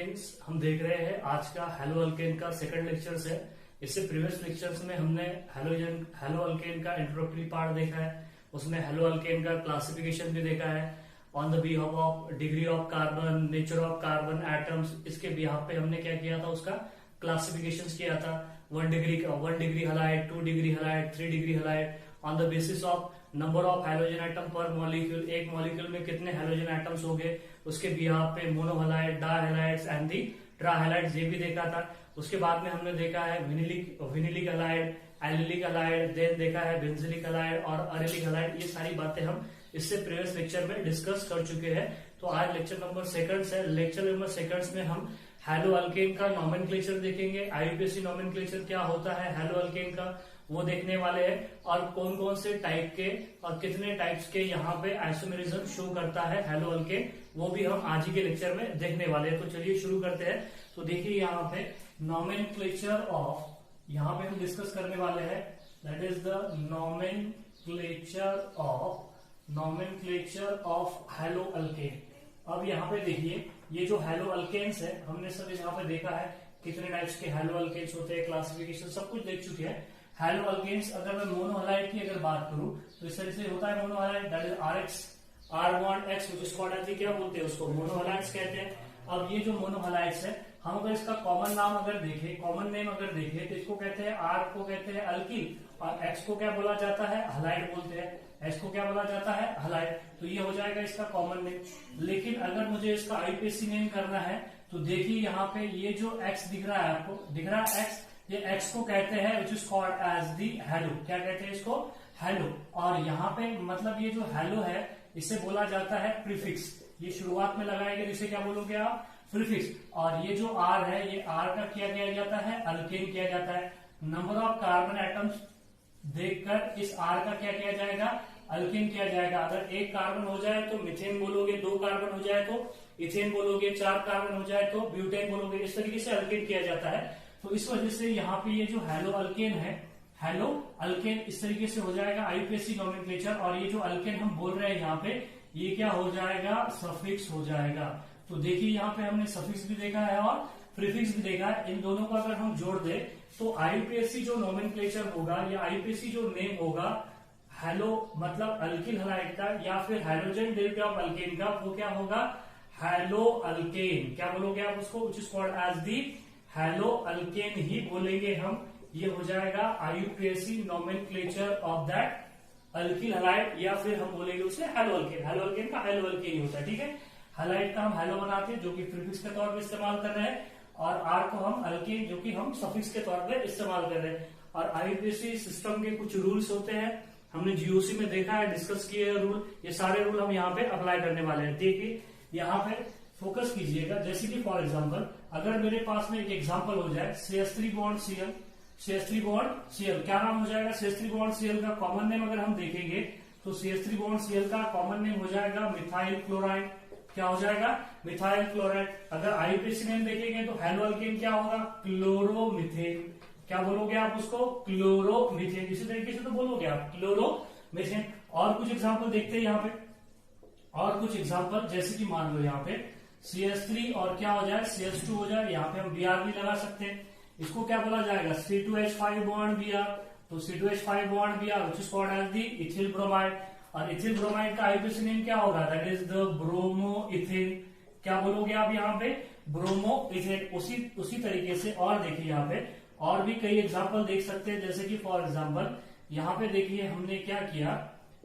Alkanes हम देख रहे हैं। आज का हेलो अल्केन का सेकंड लेक्चर्स है। इससे प्रीवियस लेक्चर्स में हमने हेलो अल्केन का इंट्रोडक्टरी पार्ट देखा है, उसमें हेलो अल्केन का क्लासिफिकेशन भी देखा है on the behalf of degree of carbon, nature of carbon atoms. इसके बिहाफ पे हमने क्या किया था, उसका क्लासिफिकेशन किया था। 1 degree halide, 2 degree halide, 3 degree halide on the basis of number of hydrogen atom पर मॉलिक्यूल। एक मॉलिक्यूल में कितने हाइड्रोजन एटम्स होंगे, उसके बिहाफ पे मोनोहलाइड, डायहलाइड्स एंड दी ट्राहलाइड्स, ये भी देखा था। उसके बाद में हमने देखा है विनिलिक हलाइड, एलिलिक हलाइड, देन देखा है बेंजिलिक हलाइड और अरेलिक हलाइड। ये सारी बातें हम इससे प्रीवियस लेक्चर में डिस्कस कर चुके हैं। तो आज लेक्चर नंबर सेकंड्स है। लेक्चर नंबर सेकंड्स में हम हेलो अल्केन का नॉमेनक्लेचर देखेंगे। आईयूपीएसी नॉमेनक्लेचर क्या होता है हेलो अल्केन का, वो देखने वाले हैं। और कौन कौन से टाइप के और कितने टाइप्स के यहाँ पे आइसोमेरिज्म शो करता है हेलो अल्केन, वो भी हम आज ही के लेक्चर में देखने वाले हैं। तो चलिए शुरू करते हैं। तो देखिए यहाँ पे नॉमेनक्लेचर ऑफ, यहाँ पे हम डिस्कस करने वाले हैं, that is the nomenclature of hello alkane. अब यहाँ पे देखिए ये जो हेलो अल्केन्स है, हमने सब यहाँ पे देखा है कितने टाइप्स के हेलो अल्केन्स होते हैं, क्लासिफिकेशन सब कुछ देख चुके हैं। हेलो अल्केन्स अगर मैं मोनोहलाइड की अगर बात करूं तो इस तरह से होता है monohalide, that is R bond X, which is called as, क्या बोलते हैं उसको, मोनोहलाइड्स कहते हैं। अब ये जो मोनोहलाइड्स है, हम अगर इसका कॉमन नाम अगर देखें, कॉमन नेम अगर देखें तो इसको कहते हैं, R को कहते हैं अल्किल और X को क्या बोला जाता है, हलाइड बोलते हैं। X को क्या बोला जाता है, हलाइड। तो ये हो जाएगा इसका कॉमन नेम। लेकिन अगर मुझे इसका आईयूपीएसी नेम करना है तो देखिए यहाँ पे ये जो X दिख रहा है, आपको दिख रहा है X, ये X को कहते हैं which is called as the halo. क्या कहते हैं इसको, हेलो। और यहाँ पे मतलब ये जो हेलो है इसे बोला जाता है प्रीफिक्स। ये शुरुआत में लगाएंगे जिसे क्या बोलोगे आप, प्रीफिक्स। और ये जो R है, ये R का क्या किया जाता है, अल्केन किया जाता है। नंबर ऑफ कार्बन एटम्स देखकर इस R का क्या किया जाएगा, अल्केन किया जाएगा। अगर एक कार्बन हो जाए तो मीथेन बोलोगे, 2 कार्बन हो जाए तो इथेन बोलोगे, 4 कार्बन हो जाए तो ब्यूटेन बोलोगे। इस तरीके से अल्केन किया जाता है। तो इस वजह से यहाँ पे ये जो हेलो अल्केन है, हेलो अल्केन इस तरीके से हो जाएगा आईयूपीएसी नॉमेनक्लेचर। और ये जो अल्केन हम बोल रहे हैं यहाँ पे, ये क्या हो जाएगा, सफिक्स हो जाएगा। तो देखिए यहाँ पे हमने सफिक्स भी देखा है और प्रीफिक्स भी देखा है। इन दोनों को अगर हम जोड़ दे तो आईयूपीएसी जो नॉमेनक्लेचर होगा या आईयूपीएसी जो नेम होगा हेलो मतलब अल्किल हलाइड का या फिर हाइड्रोजन डेरिवेटिव ऑफ अल्केन का, वो क्या होगा, हेलो अल्केन। क्या बोलोगे आप उसको, which is called as the halo alkane ही बोलेंगे हम। ये हो जाएगा IUPAC nomenclature of that alkyl halide, या फिर हम बोलेंगे उसे हेलो अल्केन। हेलो अल्केन का हेलो अल्केन ही होता है, ठीक है। हलाइड का हम हेलो बनाते हैं जो कि प्रीफिक्स के तौर पर इस्तेमाल कर रहे हैं, और आर को हम अल्केन जो कि हम सफिक्स के तौर पर इस्तेमाल कर रहे हैं। और आईयूपीएसी सिस्टम के कुछ रूल्स होते हैं, हमने जीओसी में देखा है, डिस्कस किए हैं रूल। ये सारे रूल हम यहाँ पे अप्लाई करने वाले हैं। देखिए यहाँ पे फोकस कीजिएगा। जैसे कि फॉर एग्जांपल अगर मेरे पास में एक एग्जांपल हो जाए CH3 bond Cl, CH3 bond Cl, क्या नाम हो जाएगा, CH3 बॉन्ड Cl का कॉमन नेम अगर हम देखेंगे तो CH3 बॉन्ड Cl का कॉमन नेम हो जाएगा मिथाइल क्लोराइड। क्या हो जाएगा, मिथाइल क्लोराइड। अगर आईयूपीएसी नेम देखेंगे तो हेलो अल्केन क्या होगा, क्लोरोमीथेन। क्या बोलोगे आप उसको, क्लोरोमीथेन। इसी तरीके से तो बोलोगे आप क्लोरोमीथेन। और कुछ एग्जांपल देखते हैं यहाँ पे, और कुछ एग्जांपल जैसे कि मान लो यहाँ पे CH3 और क्या हो जाए, CH2 हो जाए। यहाँ पे हम Br भी लगा सकते हैं। इसको क्या बोला जाएगा, C2H5 बॉन्ड Br। तो C2H5 bond Br which is called as the ethyl bromide. और इथिल ब्रोमाइड का आईयूपीएसी नेम क्या होगा, that is the bromo ethane. क्या बोलोगे आप यहाँ पे, ब्रोमो इथेन। उसी तरीके से और देखिए यहाँ पे और भी कई एग्जाम्पल देख सकते हैं। जैसे कि फॉर एग्जाम्पल यहाँ पे देखिए हमने क्या किया,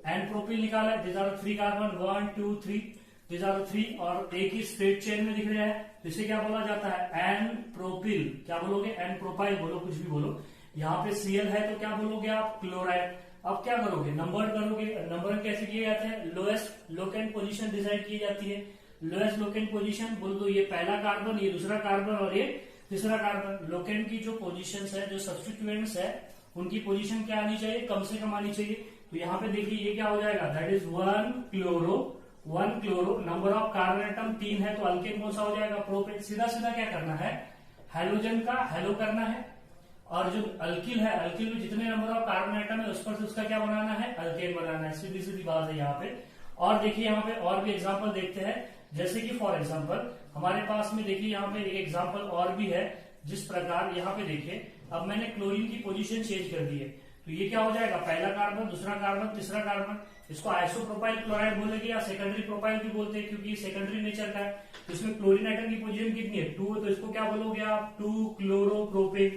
एन प्रोपिल निकाला है। This are 3 carbon, 1 2 3, this are 3 और एक ही स्ट्रेट चेन में दिख रहा है। इसे क्या बोला जाता है, एन प्रोपिल। क्या बोलोगे, एन प्रोपाइल बोलो, कुछ भी बोलो। यहाँ पे Cl है तो क्या बोलोगे आप, क्लोराइड। अब क्या करोगे, नंबर करोगे। नंबर कैसे किए जाते हैं, लोएस्ट लोकेंट पोजीशन डिसाइड की जाती है। लोएस्ट लोकेंट पोजीशन बोल दो, ये पहला कार्बन, ये दूसरा कार्बन और ये तीसरा कार्बन। लोकेंट की जो पोजीशंस है, जो सब्स्टिट्यूएंट्स है, उनकी पोजीशन क्या आनी चाहिए, कम से कम आनी चाहिए। तो यहाँ पे देखिए ये क्या हो जाएगा, that is 1 chloro. Number of carbon atom 3 है तो अल्केन कौन सा हो जाएगा, प्रोपेन। सीधा सीधा क्या करना है, हाइड्रोजन का हेलो करना है। और जो अल्किल है, अल्किल में जितने नंबर ऑफ कार्बन एटम है उस पर से उसका क्या बनाना है, अल्केन बनाना है। सीधी सीधी बात है यहाँ पे। और देखिए यहाँ पे और भी एग्जांपल देखते हैं। जैसे कि फॉर एग्जांपल हमारे पास में देखिए यहाँ पे एक एग्जांपल और भी है, जिस प्रकार यहाँ पे देखिए अब मैंने क्लोरीन की पोजीशन चेंज कर दी है, तो ये क्या हो जाएगा, पहला कार्बन, दूसरा कार्बन, तीसरा कार्बन, इसको आइसोप्रोपाइल क्लोराइड बोलेंगे या सेकेंडरी प्रोपाइल भी बोलते हैं क्योंकि सेकेंडरी नेचर का है। तो इसमें क्लोरीन आइटम की पोजीशन कितनी है, 2 है, तो इसको क्या बोलोगे आप, 2 क्लोरोप्रोपेन।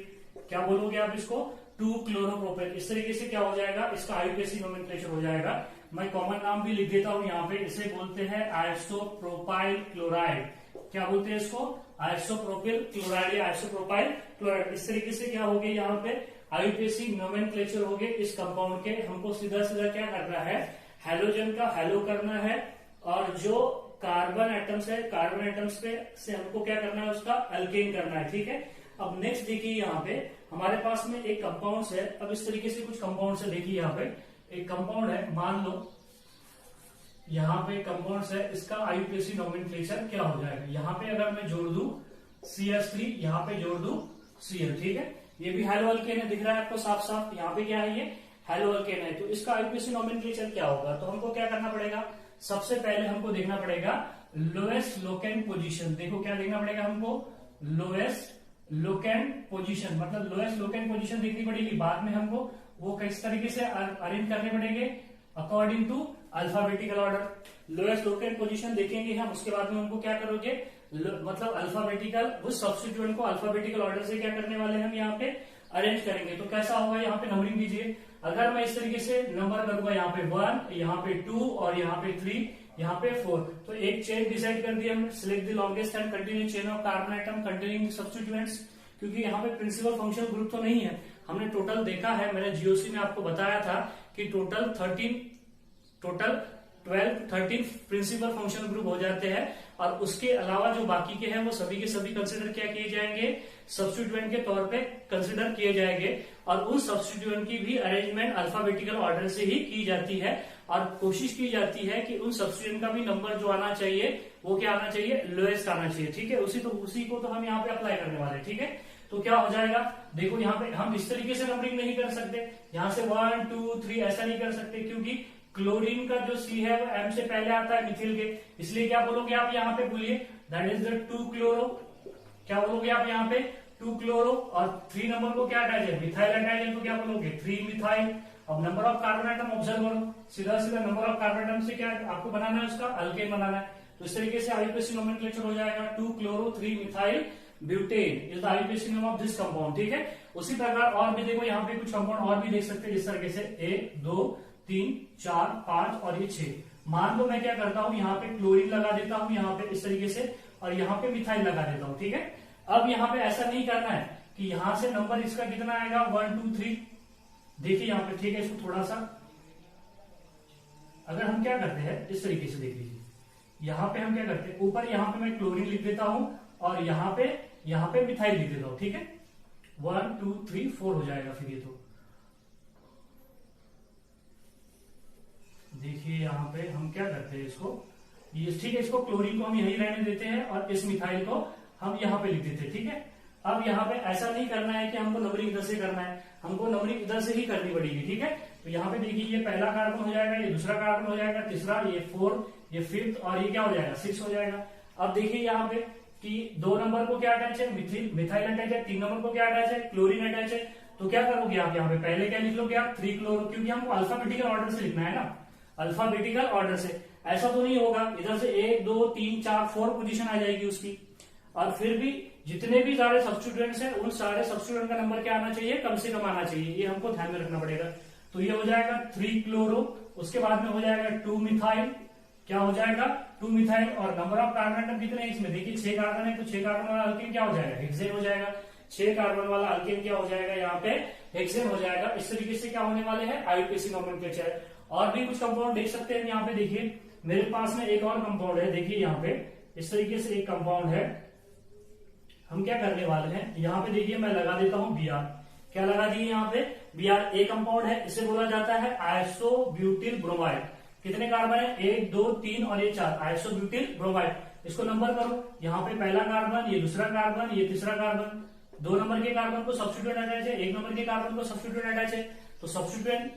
क्या बोलोगे आप इसको, 2 क्लोरोप्रोपेन। इस तरीके से क्या हो जाएगा, इसका आईयूपीएसी नोमेनक्लेचर हो जाएगा। मैं कॉमन नाम भी लिख देता हूं यहाँ पे, इसे बोलते हैं आइसोप्रोपाइल क्लोराइड। क्या बोलते हैं इसको, आइसोप्रोपिल क्लोराइड या आइसोप्रोपाइल क्लोराइड। इस तरीके से क्या हो गया यहाँ पे आईयूपीएसी नोमेनक्लेचर हो गए इस कंपाउंड के। हमको सीधा सीधा क्या करना है, हैलोजन का हैलो करना है, और जो कार्बन एटम्स है, कार्बन एटम्स पे से हमको क्या करना है, उसका अल्केन करना है। ठीक है, अब नेक्स्ट देखिए यहाँ पे हमारे पास में एक कंपाउंड है। अब इस तरीके से कुछ कंपाउंड है, देखिए यहाँ पे एक कंपाउंड है, मान लो यहाँ पे कंपाउंड है, इसका आईयूपीएसी नोमेनक्लेचर क्या हो जाएगा, यहाँ पे अगर मैं जोड़ दूं CH3, यहाँ पे जोड़ दूं Cl। ठीक है, ये भी हैलो अल्केन है, दिख रहा है आपको साफ साफ, यहाँ पे क्या है, ये हैलो अल्केन है। तो इसका आईयूपीएसी नोमेनक्लेचर क्या होगा, तो हमको क्या करना पड़ेगा, सबसे पहले हमको देखना पड़ेगा लोएस्ट लोकेंट पोजीशन। देखो क्या देखना पड़ेगा हमको, लोएस्ट लोकेंट पोजीशन, मतलब लोएस्ट लोकेंट पोजीशन देखनी पड़ेगी। बाद में हमको वो किस तरीके से अरेंज करने पड़ेंगे, according to alphabetical order. Lowest locant position देखेंगे हम, उसके बाद में हमको क्या करोगे, मतलब अल्फाबेटिकल, उस सब्स्टिट्यूएंट को अल्फाबेटिकल ऑर्डर से क्या करने वाले हम यहाँ पे अरेंज करेंगे। तो कैसा होगा, यहाँ पे नंबरिंग दीजिए। अगर मैं इस तरीके से नंबर करूंगा, यहाँ पे 1, यहाँ पे 2 और यहाँ पे 3, यहाँ पे 4, तो एक चेन डिसाइड कर दिया हमने, select the longest and continue chain of carbon atom containing substituents. क्योंकि यहाँ पे प्रिंसिपल फंक्शनल ग्रुप तो नहीं है, हमने टोटल देखा है, मैंने जीओसी में आपको बताया था कि टोटल 12-13 प्रिंसिपल फंक्शनल ग्रुप हो जाते हैं, और उसके अलावा जो बाकी के हैं वो सभी के सभी कंसिडर क्या किए जाएंगे, सब्स्टिट्यूएंट के तौर पे कंसिडर किए जाएंगे। और उन सब्स्टिट्यूएंट की भी अरेंजमेंट अल्फाबेटिकल ऑर्डर से ही की जाती है, और कोशिश की जाती है कि उन सब्स्टिट्यूएंट का भी नंबर जो आना चाहिए वो क्या आना चाहिए, लोएस्ट आना चाहिए। ठीक है, उसी को तो हम यहाँ पे अप्लाई करने वाले हैं। ठीक है, तो क्या हो जाएगा, देखो यहाँ पे हम इस तरीके से नंबरिंग नहीं कर सकते, यहाँ से 1 2 3 ऐसा नहीं कर सकते, क्योंकि क्लोरीन का जो C है वो M से पहले आता है मिथिल के, इसलिए क्या बोलोगे आप यहाँ पे, बोलिए दैट इज द 2 क्लोरो। क्या बोलोगे आप यहाँ पे, 2 क्लोरो, और 3 नंबर को क्या अटैच है, मिथाइल अटैच है, तो क्या बोलोगे 3 मिथाइल। अब number of carbon atom observe करो, सीधा सीधा नंबर ऑफ कार्बन आइटम से क्या आपको बनाना है, उसका अल्केन बनाना है। तो इस तरीके से आईयूपीएसी नोमेनक्लेचर हो जाएगा 2 chloro 3 methyl butane is the IUPAC name of this compound. ठीक है, उसी प्रकार और भी देखो, यहाँ पे कुछ कंपाउंड और भी देख सकते हैं, जिस तरीके से 1 2 3 4 5 और ये 6। मान लो मैं क्या करता हूं, यहाँ पे क्लोरीन लगा देता हूं यहाँ पे इस तरीके से, और यहाँ पे मिथाइल लगा देता हूं। ठीक है, अब यहाँ पे ऐसा नहीं करना है कि यहाँ से नंबर इसका कितना आएगा 1 2 3, देखिए यहाँ पे। ठीक है, इसको थोड़ा सा अगर हम क्या करते हैं इस तरीके से देख लीजिए, यहाँ पे हम क्या करते हैं, ऊपर यहाँ पे मैं क्लोरीन लिख देता हूं और यहाँ पे मिथाइल लिख देता हूं। ठीक है, 1 2 3 4 हो जाएगा फिर ये। तो देखिए यहाँ पे हम क्या करते हैं, इसको ये ठीक है, इसको क्लोरीन को हम यही रहने देते हैं और इस मिथाइल को हम यहाँ पे लिख देते हैं। ठीक है, अब यहाँ पे ऐसा नहीं करना है कि हमको नंबरिंग इधर से करना है, हमको नंबरिंग इधर से ही करनी पड़ेगी। ठीक है, तो यहाँ पे देखिए ये पहला कार्बन हो जाएगा, ये दूसरा कार्बन हो जाएगा, तीसरा, ये 4, ये 5th, और ये क्या हो जाएगा 6 हो जाएगा। अब देखिए यहाँ पे कि 2 नंबर को क्या अटैच है, मिथाइल अटैच है, 3 नंबर को क्या अटैच है, क्लोरीन अटैच है। तो क्या करोगे आप यहाँ पे, पहले क्या लिख लोगे आप 3 क्लोरो, क्योंकि हमको अल्फाबेटिकल ऑर्डर से लिखना है ना, अल्फाबेटिकल ऑर्डर से। ऐसा तो नहीं होगा इधर से 1 2 3 4 4 पोजीशन आ जाएगी उसकी, और फिर भी जितने भी सारे सब्स्टिट्यूएंट्स हैं उन सारे सब्स्टिट्यूएंट का नंबर क्या आना चाहिए, कम से कम आना चाहिए, ये हमको ध्यान में रखना पड़ेगा। तो ये हो जाएगा 3 क्लोरो, उसके बाद में हो जाएगा 2 मिथाइल, क्या हो जाएगा 2 मिथाइल, और नंबर ऑफ कार्बन आइटम कितने हैं इसमें, देखिए 6 कार्बन है, तो 6 कार्बन वाला अल्केन क्या हो जाएगा, हेक्सेन हो जाएगा। 6 कार्बन वाला अल्केन क्या हो जाएगा, यहाँ पे हेक्सेन हो जाएगा। इस तरीके से क्या होने वाले हैं, आईयूपीएसी नोमेनक्लेचर। और भी कुछ कंपाउंड देख सकते हैं यहाँ पे, देखिए मेरे पास में एक और कंपाउंड है, देखिए यहाँ पे इस तरीके से एक कंपाउंड है। हम क्या करने वाले हैं, यहाँ पे देखिए मैं लगा देता हूं Br, क्या लगा दिए यहाँ पे Br, एक कंपाउंड है, इसे बोला जाता है आइसोब्यूटिल ब्रोमाइड। कितने कार्बन है, 1 2 3 और ये 4, आइसोब्यूटिल ब्रोमाइड। इसको नंबर करो, यहाँ पे पहला कार्बन, ये दूसरा कार्बन, ये तीसरा कार्बन, 2 नंबर के कार्बन को सब्स्टिट्यूएंट अटैच है, 1 नंबर के कार्बन को सब्स्टिट्यूएंट अटैच है। तो सब्स्टिट्यूएंट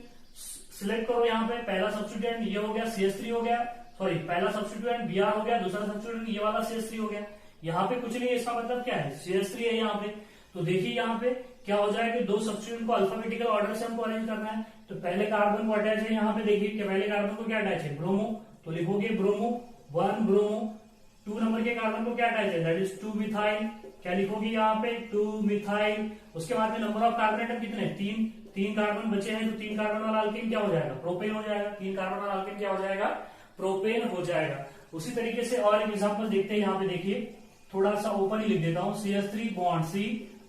सिलेक्ट करो, यहाँ पे पहला सब्स्टिट्यूएंट ये हो गया CH3 हो गया, सॉरी पहला सब्स्टिट्यूएंट Br हो गया, दूसरा सब्स्टिट्यूएंट ये वाला CH3 हो गया। यहाँ पे कुछ नहीं है, इसका मतलब क्या है, CH3 है यहाँ पे। तो देखिए यहाँ पे क्या हो जाएगा, दो सब्स्टिट्यूएंट को अल्फाबेटिकल ऑर्डर से हमको अरेंज करना है। तो पहले कार्बन को अटैच है यहाँ पे, देखिए कि पहले कार्बन को क्या अटैच है, ब्रोमो, तो लिखोगे ब्रोमो 1 ब्रोमो। 2 नंबर के कार्बन को क्या अटैच है, दैट इज 2 मिथाइल, क्या लिखोगे यहाँ पे 2 मिथाइल। उसके बाद में नंबर ऑफ कार्बन एटम कितने, 3 कार्बन बचे हैं, तो 3 कार्बन वाला अल्केन क्या हो जाएगा, प्रोपेन हो जाएगा। 3 कार्बन वाला अल्केन क्या हो जाएगा, प्रोपेन हो जाएगा। उसी तरीके से और एक एग्जांपल देखते हैं, यहाँ पे देखिए थोड़ा सा ऊपर ही लिख देता हूँ, CH3 बॉन्ड C,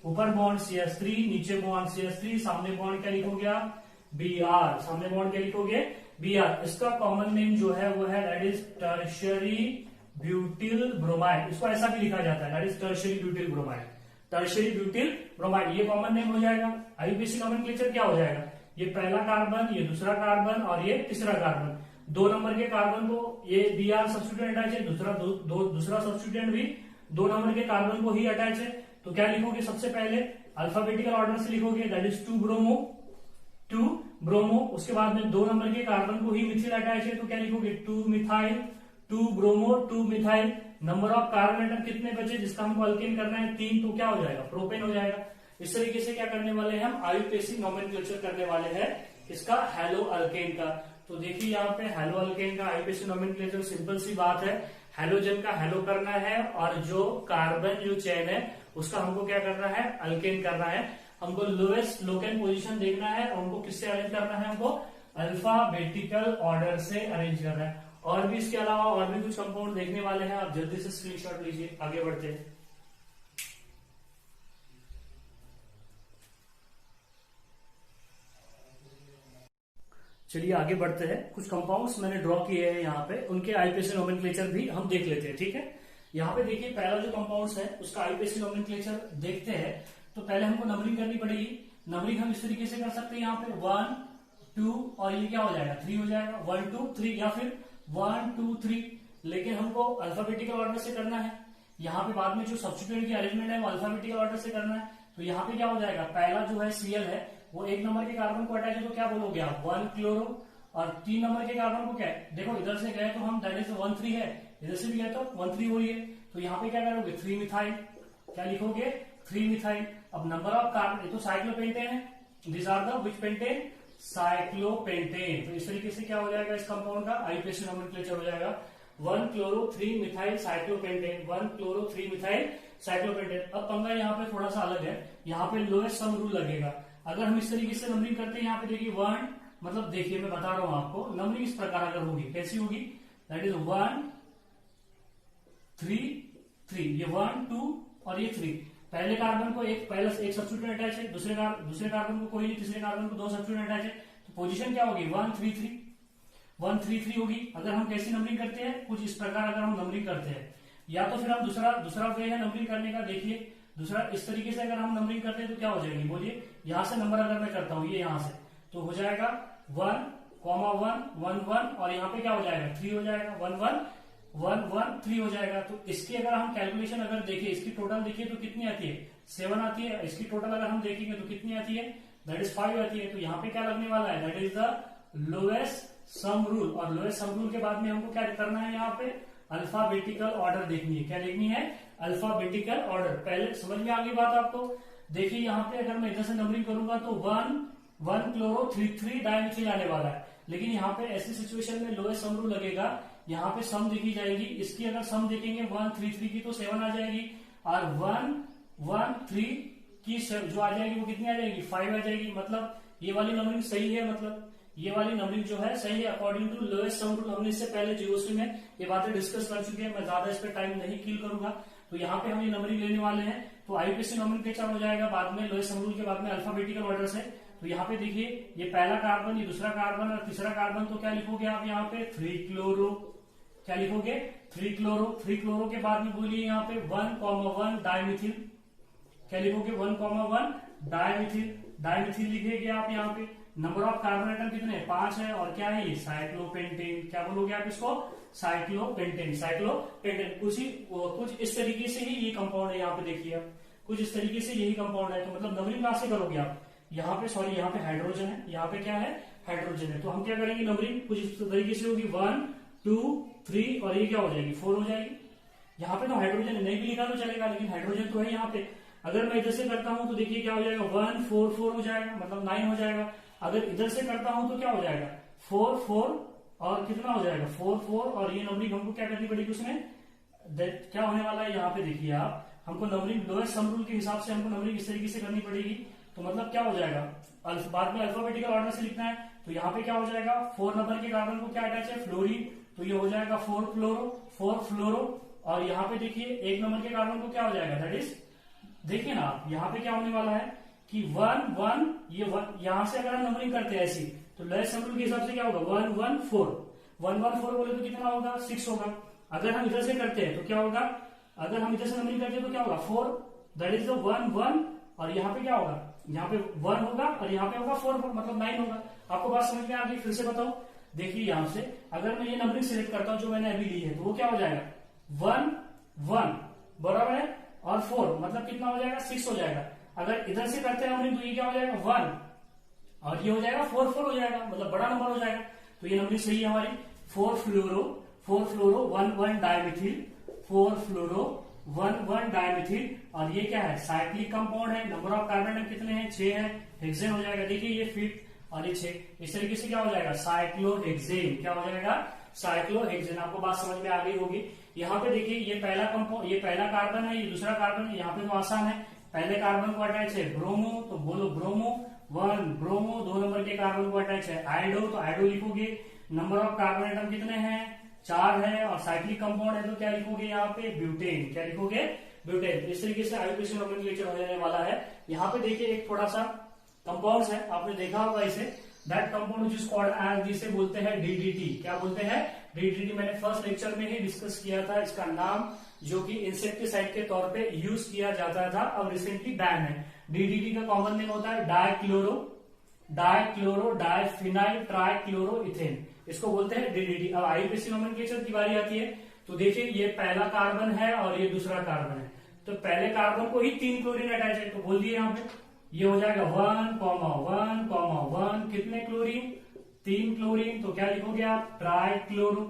ऊपर बॉन्ड CH3, नीचे बॉन्ड CH3, सामने बॉन्ड क्या लिखोगे आप, Br, सामने बॉन्ड क्या लिखोगे, Br। इसका कॉमन नेम जो है वो है that is tertiary butyl bromide, इसको ऐसा भी लिखा जाता है, that is tertiary butyl bromide, tertiary butyl bromide, ये कॉमन नेम हो जाएगा। IUPAC नोमेनक्लेचर क्या हो जाएगा, ये पहला कार्बन, ये दूसरा कार्बन और ये तीसरा कार्बन। 2 नंबर के कार्बन को ये Br सब्स्टिट्यूएंट अटैच है, दूसरा सब्स्टिट्यूएंट भी 2 नंबर के कार्बन को ही अटैच है। तो क्या लिखोगे, सबसे पहले अल्फाबेटिकल ऑर्डर से लिखोगे, दैट इज 2 ब्रोमो। उसके बाद में 2 नंबर के कार्बन को ही मिथिल अटैच है, तो क्या लिखोगे 2 methyl, 2 bromo 2 methyl. Number of carbon atom कितने बचे, जिसका हमको अल्केन करना है 3, तो क्या हो जाएगा, प्रोपेन हो जाएगा। इस तरीके से क्या करने वाले हैं हम, IUPAC नोमेनक्लेचर करने वाले हैं इसका हैलो अल्केन का। तो देखिए यहाँ पे हैलो अल्केन का IUPAC नोमेनक्लेचर सिंपल सी बात है, हैलोजन का हैलो करना है और जो कार्बन जो चेन है उसका हमको क्या करना है, अल्केन करना है। हमको लोएस्ट लोकेन पोजीशन देखना है, हमको किससे अरेंज करना है, हमको अल्फाबेटिकल ऑर्डर से अरेंज करना है। और भी इसके अलावा और भी कुछ कंपाउंड देखने वाले हैं, आप जल्दी से स्क्रीनशॉट लीजिए, आगे बढ़ते हैं। चलिए आगे बढ़ते हैं, कुछ कंपाउंड्स मैंने ड्रॉ किए हैं यहाँ पे, उनके IUPAC नोमेनक्लेचर भी हम देख लेते हैं, ठीक है। यहाँ पे देखिए पहला जो कंपाउंड्स है उसका IUPAC नोमेनक्लेचर देखते हैं। तो पहले हमको नंबरिंग करनी पड़ेगी। नंबरिंग हम इस तरीके से कर सकते हैं, यहाँ पे 1 2 और ये क्या हो जाएगा, 3 हो जाएगा, 1 2 3 या फिर 1 2 3। लेकिन हमको अल्फाबेटिकल ऑर्डर से करना है। यहाँ पे बाद में जो सब्स्टिट्यूएंट की अरेंजमेंट है वो अल्फाबेटिकल ऑर्डर से करना है। तो यहाँ पे क्या हो जाएगा, पहला जो है Cl है वो 1 नंबर के कार्बन को अटैच है, तो क्या बोलोगे आप 1 क्लोरो। और 3 नंबर के कार्बन को क्या है, देखो इधर से गए तो हम दैट इज 1 3 है, इधर से भी गए तो 1 3 हो रही है। तो यहाँ पे क्या करोगे 3 मिथाइल, क्या लिखोगे 3 मिथाइल। अब नंबर ऑफ कार्बन, ये तो साइक्लोपेंटेन है, this are the which pentane, cyclopentane. तो इस तरीके से क्या हो जाएगा इस कंपाउंड का IUPAC नोमेनक्लेचर हो जाएगा 1 chloro 3 methyl cyclopentane, 1 chloro 3 methyl cyclopentane. अब पंगा यहाँ पे थोड़ा सा अलग है, यहाँ पे लोएस्ट सम रूल लगेगा। अगर हम इस तरीके से नंबरिंग करते हैं, यहाँ पे देखिए 1, मतलब देखिए मैं बता रहा हूं आपको, नंबरिंग इस प्रकार अगर होगी, कैसी होगी, दैट इज 1 3 3, ये 1 2 और ये 3। पहले कार्बन को एक सब्स्टिट्यूएंट अटैच है, दूसरे कार्बन को कोई नहीं, तीसरे कार्बन को 2 सब्स्टिट्यूएंट अटैच है। तो पोजीशन क्या होगी 1 3 3, 1 3 3 होगी। अगर हम कैसी नंबरिंग करते हैं, कुछ इस प्रकार अगर हम नंबरिंग करते हैं, या तो फिर हम दूसरा वे है नंबरिंग करने का, देखिए दूसरा इस तरीके से अगर हम नंबरिंग करते हैं तो क्या हो जाएगी, बोलिए। यहां से नंबर अगर मैं करता हूं, ये यहां से, तो हो जाएगा 1 1 1 1 और यहाँ पे क्या हो जाएगा 3 हो जाएगा, 1 1 1 1 3 हो जाएगा। तो इसकी अगर हम कैलकुलेशन अगर देखें, इसकी टोटल देखिए तो कितनी आती है, 7 आती है। इसकी टोटल अगर हम देखेंगे तो कितनी आती है, दैट इज 5 आती है। तो यहाँ पे क्या लगने वाला है, that is the lowest sum rule. और लोएस्ट सम रूल के बाद में हमको क्या करना है, यहाँ पे अल्फाबेटिकल ऑर्डर देखनी है। क्या देखनी है, अल्फाबेटिकल ऑर्डर। पहले समझ में आ गई बात आपको। देखिए यहाँ पे अगर मैं इधर से नंबरिंग करूंगा तो 1 क्लोरो 3 डाइमिथिल आने वाला है। लेकिन यहाँ पे ऐसी सिचुएशन में लोएस्ट सम रूल लगेगा, यहाँ पे सम देखी जाएगी। इसकी अगर सम देखेंगे 1 3 3 की तो 7 आ जाएगी, और 1 1 3 की जो आ जाएगी वो कितनी आ जाएगी, 5 आ जाएगी। मतलब ये वाली नंबरिंग सही है, मतलब ये वाली नंबरिंग जो है सही है according to lowest sum rule. हमने इससे पहले जीओसी में ये बातें डिस्कस कर चुके हैं, मैं ज्यादा इस पर टाइम नहीं किल करूंगा। तो यहाँ पे हम ये नंबरिंग लेने वाले हैं। तो IUPAC नोमेनक्लेचर हो जाएगा बाद में लोएस्ट सम रूल के बाद में अल्फाबेटिकल ऑर्डर से। तो यहाँ पे देखिए ये पहला कार्बन, ये दूसरा कार्बन और तीसरा कार्बन, तो क्या लिखोगे आप यहाँ पे 3 क्लोरो, क्या लिखोगे 3 क्लोरो। 3 क्लोरो के बाद में बोलिए यहाँ पे 1 डाइमिथिल, क्या लिखोगे 1 डाइमिथिल, डाइमिथिल लिखेंगे आप यहाँ पे। नंबर ऑफ कार्बन एटम कितने 5 है, और क्या है ये साइक्लोपेंटेन, क्या बोलोगे आप इसको, साइक्लोपेंटेन। कुछ इस तरीके से ही ये कंपाउंड है, यहाँ पे देखिए आप, कुछ इस तरीके से यही कंपाउंड है। तो मतलब नंबरिंग कहां से करोगे आप, यहाँ पे सॉरी यहाँ पे हाइड्रोजन है, यहाँ पे क्या है हाइड्रोजन है। तो हम क्या करेंगे नंबरिंग कुछ इस तरीके से होगी 1 2 3 और ये क्या हो जाएगी 4 हो जाएगी। यहाँ पे तो हाइड्रोजन नहीं भी लिखा तो चलेगा, लेकिन हाइड्रोजन तो है यहाँ पे। अगर मैं इधर से करता हूं तो देखिए क्या हो जाएगा, 144 हो जाएगा, मतलब 9 हो जाएगा। अगर इधर से करता हूं तो क्या हो जाएगा, 4 और कितना हो जाएगा, 4 और ये नंबरिंग हमको क्या करनी पड़ेगी उसमें, क्या होने वाला है यहाँ पे देखिए आप, हमको नंबरिंग लोएस्ट सम रूल के हिसाब से हमको नंबरिंग इस तरीके से करनी पड़ेगी। तो मतलब क्या हो जाएगा, बाद में अल्फाबेटिकल ऑर्डर से लिखना है, तो यहाँ पे क्या हो जाएगा, 4 नंबर के कार्बन को क्या अटैच है, फ्लोरीन, तो ये हो जाएगा 4 फ्लोरो। और यहाँ पे देखिए 1 नंबर के कार्बन को क्या हो जाएगा, दैट इज, देखिए ना आप यहाँ पे क्या होने वाला है कि 1 ये 1, यहाँ से अगर हम नंबरिंग करते हैं ऐसी, तो लोएस्ट सम रूल के हिसाब से क्या होगा, 114 बोले तो कितना होगा, 6 होगा। अगर हम इधर से करते हैं तो क्या होगा, अगर हम इधर से नंबरिंग करते हैं तो क्या होगा, 4, दैट इज द 1 और यहाँ पे क्या होगा, यहाँ पे 1 होगा और यहाँ पे होगा 4 मतलब 9 होगा। आपको बात समझ में आ गई, फिर से बताओ, देखिए यहाँ से अगर मैं ये नंबरिंग सिलेक्ट करता हूं जो मैंने अभी ली है, तो वो क्या हो जाएगा, 1 बराबर है, और 4 मतलब कितना हो जाएगा, 6 हो जाएगा। अगर इधर से करते हैं नंबरिंग तो ये क्या हो जाएगा, 1 और ये हो जाएगा 4 हो जाएगा, मतलब बड़ा नंबर हो जाएगा। तो ये नंबरिंग सही है हमारी, 4 फ्लोरो 1 डायमिथिल, 4 फ्लोरो 1 डायमिथिल, और ये क्या है, साइक्लिक कंपाउंड है। नंबर ऑफ कार्बन कितने हैं, 6 है, हेक्सेन हो जाएगा, देखिए ये 5 और ये 6, इस तरीके से क्या हो जाएगा, साइक्लोहेक्सेन, क्या हो जाएगा, साइक्लोहेक्सेन। आपको बात समझ में आ गई होगी। यहाँ पे देखिए ये पहला कंपाउंड, ये पहला कार्बन है, ये दूसरा कार्बन है, यहाँ पे तो आसान है, पहले कार्बन को अटैच है ब्रोमो, तो बोलो ब्रोमो 1 ब्रोमो, 2 नंबर के कार्बन को अटैच है आइडो, तो आइडो लिखोगे। नंबर ऑफ कार्बन एटम कितने हैं, 4 है, और साइक्लिक कंपाउंड है तो क्या लिखोगे यहाँ पे, ब्यूटेन, क्या लिखोगे, ब्यूटेन। इस तरीके से आईयूपीएसी नोमेनक्लेचर हो जाने वाला है। यहाँ पे देखिए एक थोड़ा सा कंपाउंड्स है, आपने देखा होगा इसे, that compound which is called as, जिसे बोलते हैं डीडीटी, क्या बोलते हैं, डीडीटी। मैंने फर्स्ट लेक्चर में ही डिस्कस किया था इसका नाम, जो कि इंसेक्टिसाइड के तौर पे यूज किया जाता था, अब रिसेंटली बैन है। डीडीटी का कॉमन नेम होता है डाइक्लोरो डाइफिनाइल ट्राइक्लोरो इथेन, इसको बोलते हैं डीडीटी। अब आईयूपीएसी नोमेनक्लेचर की बारी आती है, तो देखिए ये पहला कार्बन है और ये दूसरा कार्बन है, तो पहले कार्बन को ही 3 क्लोरीन अटैच है, तो बोल दिए यहाँ पे ये हो जाएगा 1,1,1, कितने क्लोरीन, 3 क्लोरीन, तो क्या लिखोगे आप, ट्राइक्लोरो,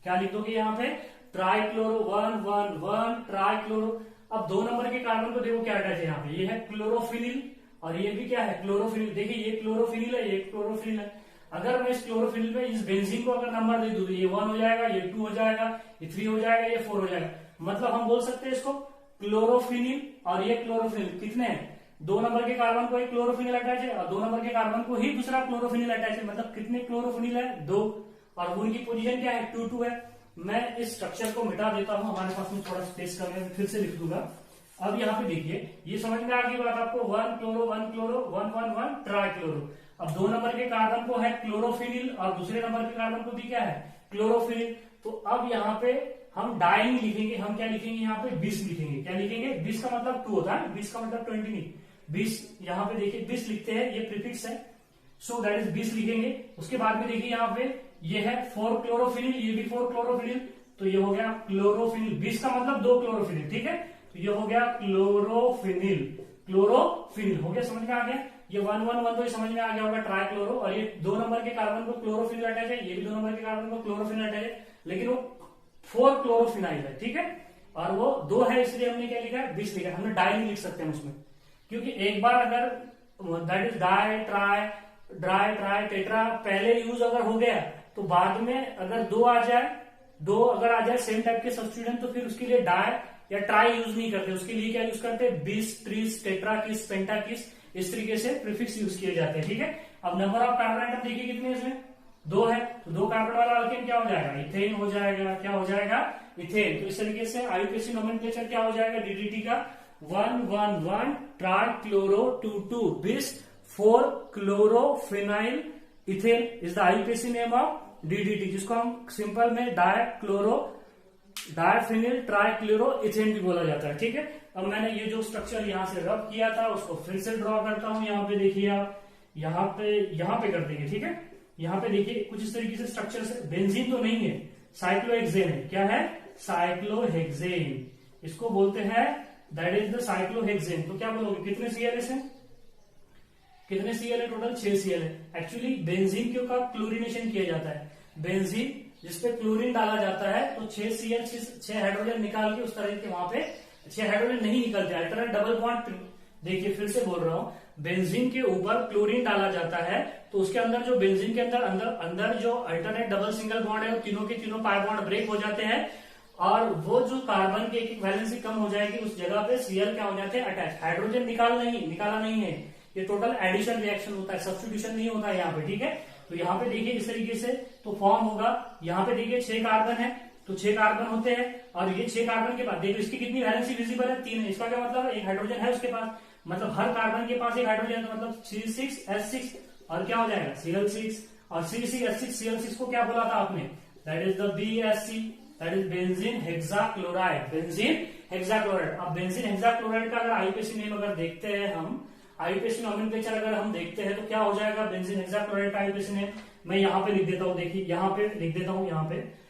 क्या लिख दोगे यहाँ पे, ट्राइक्लोरो 1,1,1 ट्राइक्लोरो। अब 2 नंबर के कार्बन को देखो क्या अटैच है यहाँ पे, ये है क्लोरोफिनिल और ये भी क्या है, क्लोरोफिनिल। देखिए ये क्लोरोफिनिल है, ये क्लोरोफिनिल है। अगर मैं इस क्लोरोफिनिल में इस बेंजीन को अगर नंबर दे दूं तो ये 1 हो जाएगा, ये 2 हो जाएगा, ये 3 हो जाएगा, ये 4 हो जाएगा। मतलब हम बोल सकते हैं इसको क्लोरोफिनिल, और ये क्लोरोफिनिल कितने हैं, 2 नंबर के कार्बन को एक क्लोरोफिनिल अटैच है और 2 नंबर के कार्बन को ही दूसरा क्लोरोफिनिल अटैच है, मतलब कितने क्लोरोफिनिल है, 2, और उनकी पोजीशन क्या है, 2 है। मैं इस स्ट्रक्चर को मिटा देता हूं, हमारे पास में थोड़ा स्पेस कम है, फिर से लिख दूंगा। अब यहाँ पे देखिए ये समझ में आ गई बात आपको, 1 क्लोरो 1,1,1 ट्राइक्लोरो। अब 2 नंबर के कार्बन को है क्लोरोफिनिल और दूसरे नंबर के कार्बन को भी क्या है, क्लोरोफिनिल। तो अब यहाँ पे हम डाइंग लिखेंगे, हम क्या लिखेंगे यहाँ पे, 20 लिखेंगे। क्या लिखेंगे, 20 का मतलब 2 होता है, 20 का मतलब 20 नहीं, 20 यहाँ पे देखिए 20 लिखते हैं, ये प्रीफिक्स है, सो दैट इज 20 लिखेंगे। उसके बाद में देखिए यहाँ पे ये है 4 क्लोरोफिनिल, ये भी 4 क्लोरोफिनिल, तो ये हो गया क्लोरोफिनिल, 20 का मतलब 2 क्लोरोफिनिल, ठीक है, तो ये हो गया क्लोरोफिनिल हो गया, समझ में आ गया। ये 1,1,1 तो समझ में आ गया होगा, ट्राइक्लोरो, और ये 2 नंबर के कार्बन को क्लोरोफिनिल अटैच है, ये भी 2 नंबर के कार्बन को क्लोरोफिनिल अटैच है, लेकिन वो 4 क्लोरोफिनाइल है, ठीक है, और वो 2 है, इसलिए हमने क्या लिखा है, 20 लिखा है। हमने डाई नहीं लिख सकते हैं उसमें, क्योंकि एक बार अगर that is di tri tetra पहले यूज अगर हो गया, तो बाद में अगर 2 आ जाए सेम टाइप के सब्स्टिट्यूएंट, तो फिर उसके लिए डाई या ट्राई यूज नहीं करते, उसके लिए क्या यूज करते हैं, 20, 30, टेट्राकिस, पेंटाकिस, इस तरीके से प्रीफिक्स यूज किए जाते हैं, ठीक है। अब नंबर ऑफ कार्बन एटम देखिए कितने इसमें, 2 है, तो 2 कार्बन वाला अल्केन क्या हो जाएगा, इथेन हो जाएगा, क्या हो जाएगा, इथेन। तो इस तरीके से आईयूपीएसी नोमेनक्लेचर क्या हो जाएगा, डीडीटी का 1,1,1 trichloro 2,2 20 4 chlorophenyl ethane is the IUPAC name of DDT, जिसको हम सिंपल में डायफिनिल ट्राइक्लोरो इथेन भी बोला जाता है, ठीक है। अब मैंने ये जो स्ट्रक्चर यहाँ से रब किया था उसको फिर से ड्रॉ करता हूं, यहाँ पे देखिए आप, यहाँ पे कर देंगे, ठीक है। यहाँ पे देखिए कुछ इस तरीके से स्ट्रक्चर से, बेंजीन तो नहीं है, साइक्लोहेक्सेन है, क्या है, साइक्लोहेक्सेन, इसको बोलते हैं, दैट इज द साइक्लोहेक्सेन। तो क्या बोलोगे, कितने सीएल है, कितने सीएल है टोटल, 6 सीएल है। एक्चुअली बेंजीन का क्लोरीनेशन किया जाता है, बेंजीन जिसपे क्लोरीन डाला जाता है तो 6Cl 6 हाइड्रोजन निकाल के उस तरह के वहां पे 6 हाइड्रोजन नहीं निकलते, अल्टरनेट डबल बॉन्ड। देखिए फिर से बोल रहा हूं, बेंजीन के ऊपर क्लोरीन डाला जाता है तो उसके अंदर जो बेंजीन के अंदर अंदर अंदर जो अल्टरनेट डबल सिंगल बॉन्ड है वो तीनों के तीनों पाई बॉन्ड ब्रेक हो जाते हैं और वो जो कार्बन के एक वैलेंसी कम हो जाएगी उस जगह पे Cl क्या हो जाते हैं अटैच। हाइड्रोजन निकाला नहीं है, ये टोटल एडिशन रिएक्शन होता है, सब्स्टिट्यूशन नहीं होता है यहाँ पे, ठीक है। तो यहाँ पे देखिए इस तरीके से तो फॉर्म होगा। यहाँ पे देखिए 6 कार्बन है तो 6 कार्बन होते हैं और ये 6 कार्बन के बाद देखिए इसकी कितनी वैलेंसी विजिबल है, 3 है। इसका क्या मतलब है, एक हाइड्रोजन है उसके पास, मतलब हर कार्बन के पास एक हाइड्रोजन है, तो मतलब C6H6 और क्या हो जाएगा Cl6 और C6H6 Cl6 को क्या बोला था आपने, that is the BSC, that is benzene hexachloride, benzene hexachloride. अब बेंजीन हेक्साक्लोराइड का अगर आईयूपीएसी नेम अगर देखते हैं हम, आईयूपीएसी नोमेनक्लेचर अगर हम देखते हैं तो क्या हो जाएगा बेंजीन हेक्साक्लोराइड का आईयूपीएसी नेम, मैं यहाँ पे लिख देता हूँ, देखिए यहाँ पे लिख देता हूँ यहाँ पे।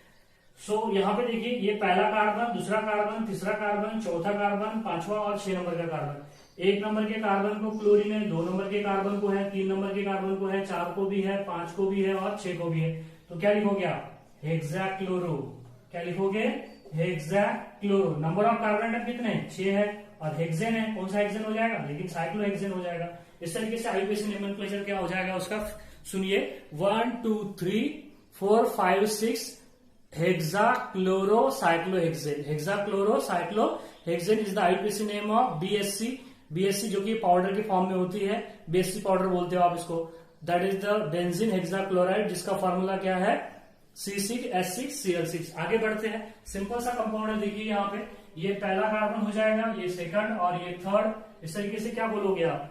यहाँ पे देखिए ये पहला कार्बन, दूसरा कार्बन, तीसरा कार्बन, चौथा कार्बन, पांचवा और 6 नंबर का कार्बन। 1 नंबर के कार्बन को क्लोरीन है, 2 नंबर के कार्बन को है, 3 नंबर के कार्बन को है, 4 को भी है, 5 को भी है और 6 को भी है। तो क्या लिखोगे आप, हेक्साक्लोरो। क्या लिखोगे, हेक्साक्लोरो। नंबर ऑफ कार्बन एटम कितने, 6 है और हेक्सेन है, कौन सा हेक्सेन हो जाएगा, लेकिन साइक्लोहेक्सेन हो जाएगा। इस तरीके से आईयूपीएसी नोमेनक्लेचर क्या हो जाएगा उसका, सुनिए 1 2 3 4 5 6 hexachlorocyclohexane. Hexachlorocyclohexane is the IUPAC name of BSC। BSC जो कि पाउडर के फॉर्म में होती है, BSC पाउडर बोलते हो आप इसको। That is the benzene hexachloride जिसका फॉर्मूला क्या है C6H6Cl6। आगे बढ़ते हैं, सिंपल सा कंपाउंड है, देखिए यहाँ पे ये पहला कार्बन हो जाएगा, ये सेकंड और ये थर्ड। इस तरीके से क्या बोलोगे आप,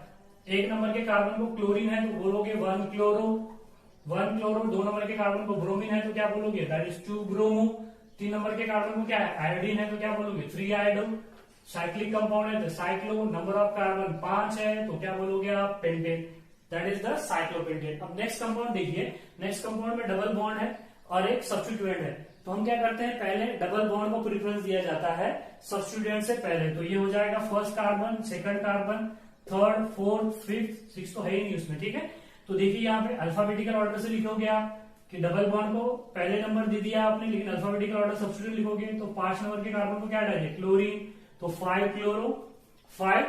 1 नंबर के कार्बन को क्लोरीन है तो बोलोगे 1 क्लोरो। 2 नंबर के कार्बन को ब्रोमीन है तो क्या बोलोगे, दैट इज 2 ब्रोमो। 3 नंबर के कार्बन को क्या है, आयोडीन है तो क्या बोलोगे 3 आयोडो। साइक्लिक कंपाउंड है तो साइक्लो। नंबर ऑफ कार्बन 5 है तो क्या बोलोगे आप, pentane, that is the cyclopentane. अब नेक्स्ट कंपाउंड देखिए, नेक्स्ट कंपाउंड में डबल बॉन्ड है और एक सब्स्टिट्यूएंट है। तो हम क्या करते हैं, पहले डबल बॉन्ड को प्रेफरेंस दिया जाता है सब्स्टिट्यूएंट से पहले। तो ये हो जाएगा first carbon, second carbon, third, fourth, fifth, six तो है ही नहीं उसमें, ठीक है। तो देखिए यहाँ पे अल्फाबेटिकल ऑर्डर से लिखोगे आप कि डबल बॉन्ड को पहले नंबर दे दिया आपने, लेकिन अल्फाबेटिकल ऑर्डर सब्स्टिट्यूट लिखोगे तो 5 नंबर के कार्बन को क्या डालिए, क्लोरीन, तो 5 chloro. 5